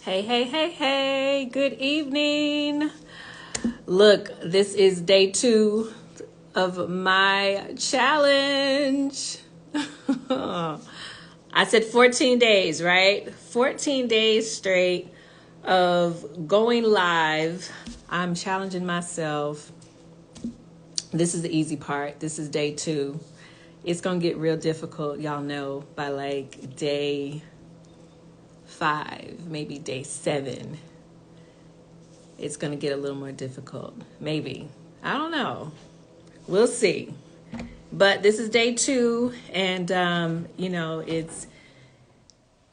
Hey, hey, hey, hey, good evening. Look, this is day 2 of my challenge. I said 14 days, right? 14 days straight of going live. I'm challenging myself. This is the easy part. This is day 2. It's going to get real difficult, y'all know, by like day 5, maybe day 7. It's going to get a little more difficult. Maybe. I don't know. We'll see. But this is day 2, and, it's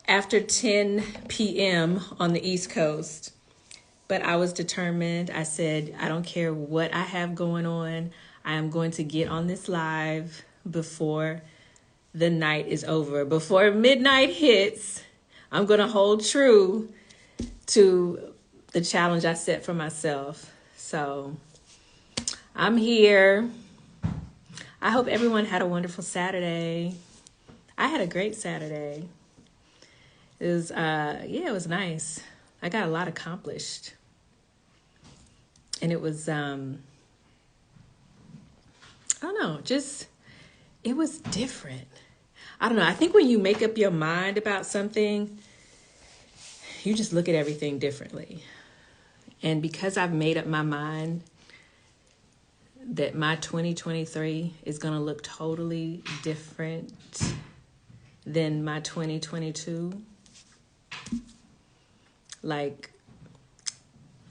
after 10 p.m. on the East Coast. But I was determined. I said, I don't care what I have going on. I am going to get on this live before the night is over. Before midnight hits, I'm going to hold true to the challenge I set for myself. So I'm here. I hope everyone had a wonderful Saturday. I had a great Saturday. It was, it was nice. I got a lot accomplished. And it was, I don't know, it was different. I don't know. I think when you make up your mind about something, you just look at everything differently. And because I've made up my mind that my 2023 is going to look totally different than my 2022, like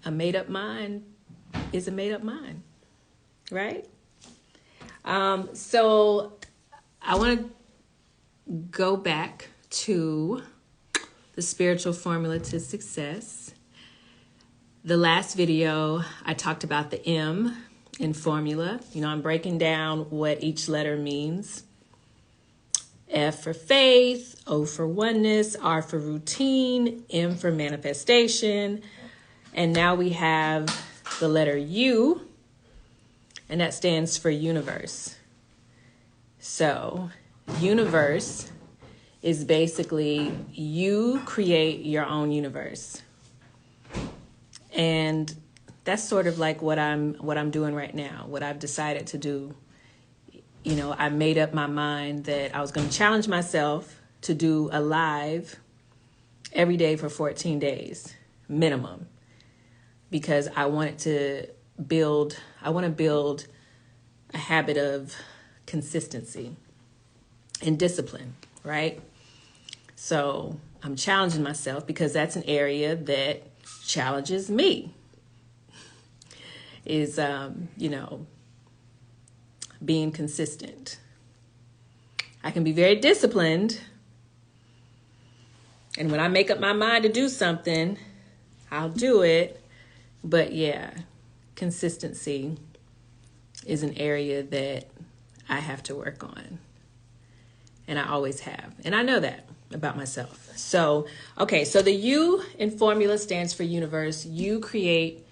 a made up mind is a made up mind, right? So I want to go back to the spiritual formula to success. The last video, I talked about the M in formula. I'm breaking down what each letter means. F for faith, O for oneness, R for routine, M for manifestation. And now we have the letter U, and that stands for universe. So universe is basically you create your own universe. And that's sort of like what I'm doing right now, what I've decided to do. I made up my mind that I was going to challenge myself to do a live every day for 14 days minimum, because I want to build a habit of consistency and discipline, right? So I'm challenging myself because that's an area that challenges me, is, being consistent. I can be very disciplined. And when I make up my mind to do something, I'll do it. But yeah, consistency is an area that I have to work on. And I always have. And I know that about myself. So, okay, so the U in formula stands for universe. You create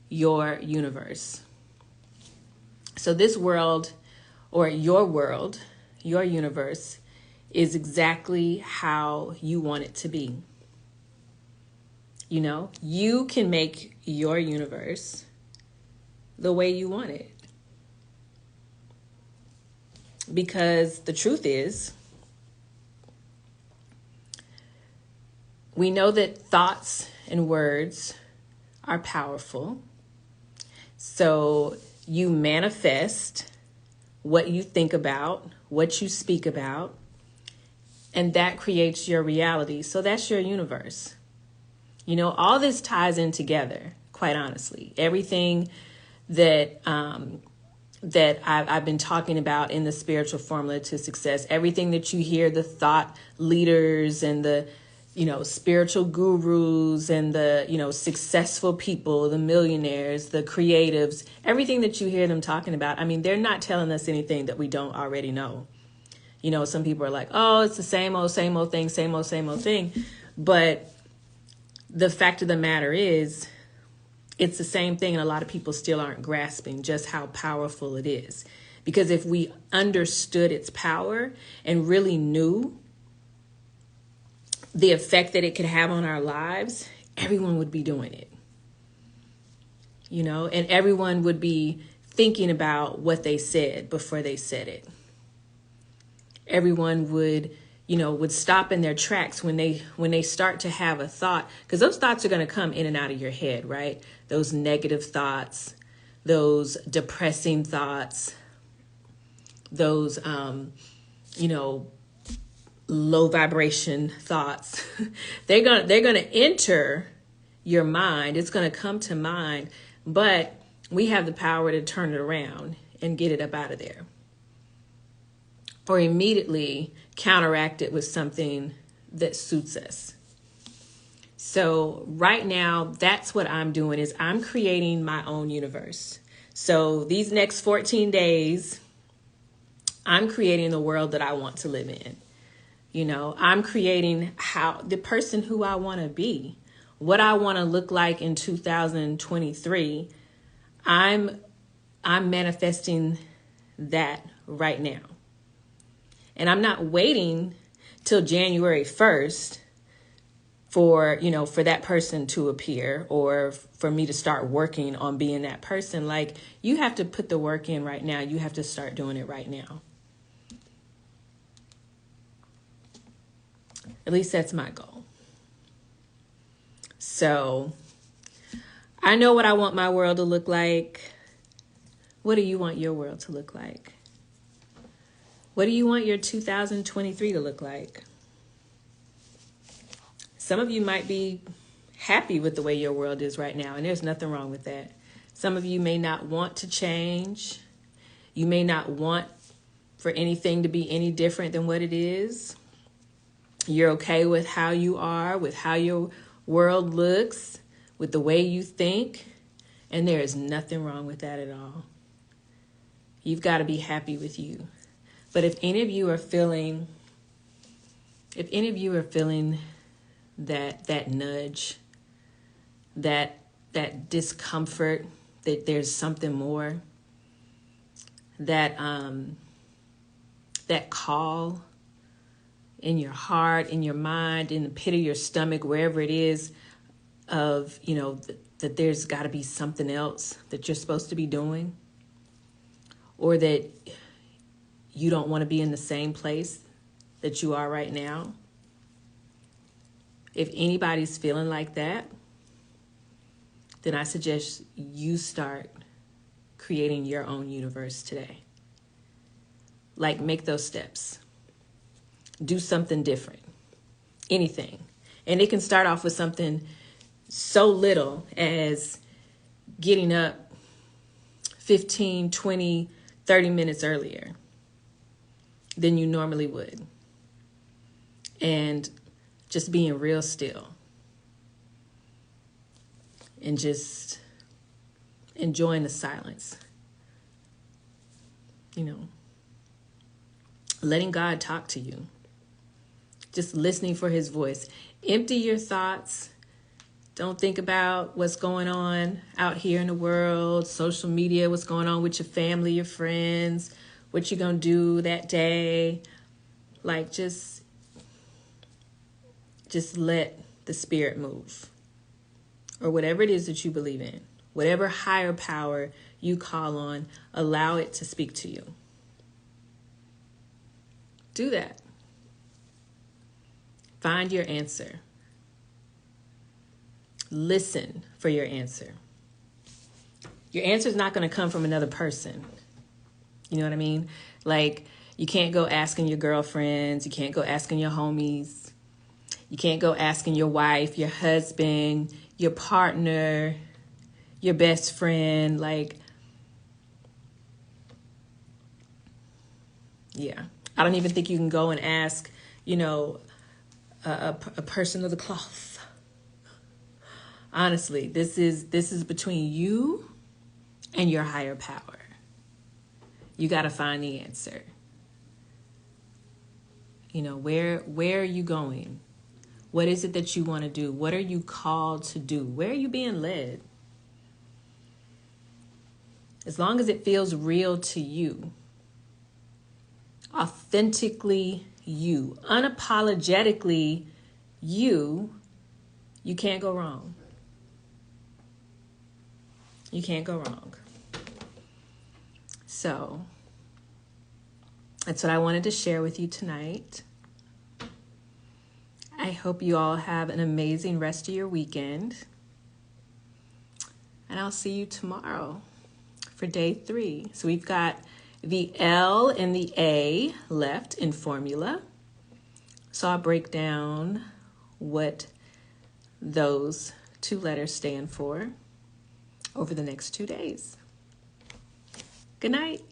your universe. So this world, or your universe, is exactly how you want it to be. You can make your universe the way you want it. Because the truth is, we know that thoughts and words are powerful. So you manifest what you think about, what you speak about, and that creates your reality. So that's your universe. All this ties in together, quite honestly. Everything that I've been talking about in the spiritual formula to success, everything that you hear, the thought leaders and the spiritual gurus and the, successful people, the millionaires, the creatives, everything that you hear them talking about. I mean, they're not telling us anything that we don't already know. Some people are like, oh, it's the same old thing, same old thing. But the fact of the matter is, it's the same thing. And a lot of people still aren't grasping just how powerful it is. Because if we understood its power and really knew the effect that it could have on our lives, everyone would be doing it, and everyone would be thinking about what they said before they said it. Everyone would stop in their tracks when they start to have a thought, because those thoughts are going to come in and out of your head, right? Those negative thoughts, those depressing thoughts, those, low vibration thoughts. they're going to enter your mind. It's going to come to mind, but we have the power to turn it around and get it up out of there, or immediately counteract it with something that suits us. So right now, that's what I'm doing, is I'm creating my own universe. So these next 14 days, I'm creating the world that I want to live in. I'm creating the person who I want to be, what I want to look like in 2023. I'm manifesting that right now. And I'm not waiting till January 1st for that person to appear, or for me to start working on being that person. Like, you have to put the work in right now. You have to start doing it right now. At least that's my goal. So I know what I want my world to look like. What do you want your world to look like? What do you want your 2023 to look like? Some of you might be happy with the way your world is right now, and there's nothing wrong with that. Some of you may not want to change. You may not want for anything to be any different than what it is. You're okay with how you are, with how your world looks, with the way you think, and there is nothing wrong with that at all. You've got to be happy with you. But if any of you are feeling that nudge, that discomfort, that there's something more, that call in your heart, in your mind, in the pit of your stomach, wherever it is, of, that there's got to be something else that you're supposed to be doing, or that you don't want to be in the same place that you are right now. If anybody's feeling like that, then I suggest you start creating your own universe today. Like, make those steps. Do something different. Anything. And it can start off with something so little as getting up 15, 20, 30 minutes earlier than you normally would. And just being real still. And just enjoying the silence. Letting God talk to you. Just listening for his voice. Empty your thoughts. Don't think about what's going on out here in the world, social media, what's going on with your family, your friends, what you're going to do that day. Like, just let the spirit move. Or whatever it is that you believe in. Whatever higher power you call on, allow it to speak to you. Do that. Find your answer. Listen for your answer. Your answer is not going to come from another person. You know what I mean? Like, you can't go asking your girlfriends. You can't go asking your homies. You can't go asking your wife, your husband, your partner, your best friend. Like, yeah. I don't even think you can go and ask, a person of the cloth. Honestly, this is between you and your higher power. You got to find the answer. Where are you going? What is it that you want to do? What are you called to do? Where are you being led? As long as it feels real to you, authentically you, unapologetically you You can't go wrong. You can't go wrong. So that's what I wanted to share with you tonight. I hope you all have an amazing rest of your weekend. And I'll see you tomorrow for day 3. So we've got the L and the A left in formula. So I'll break down what those 2 letters stand for over the next 2 days. Good night.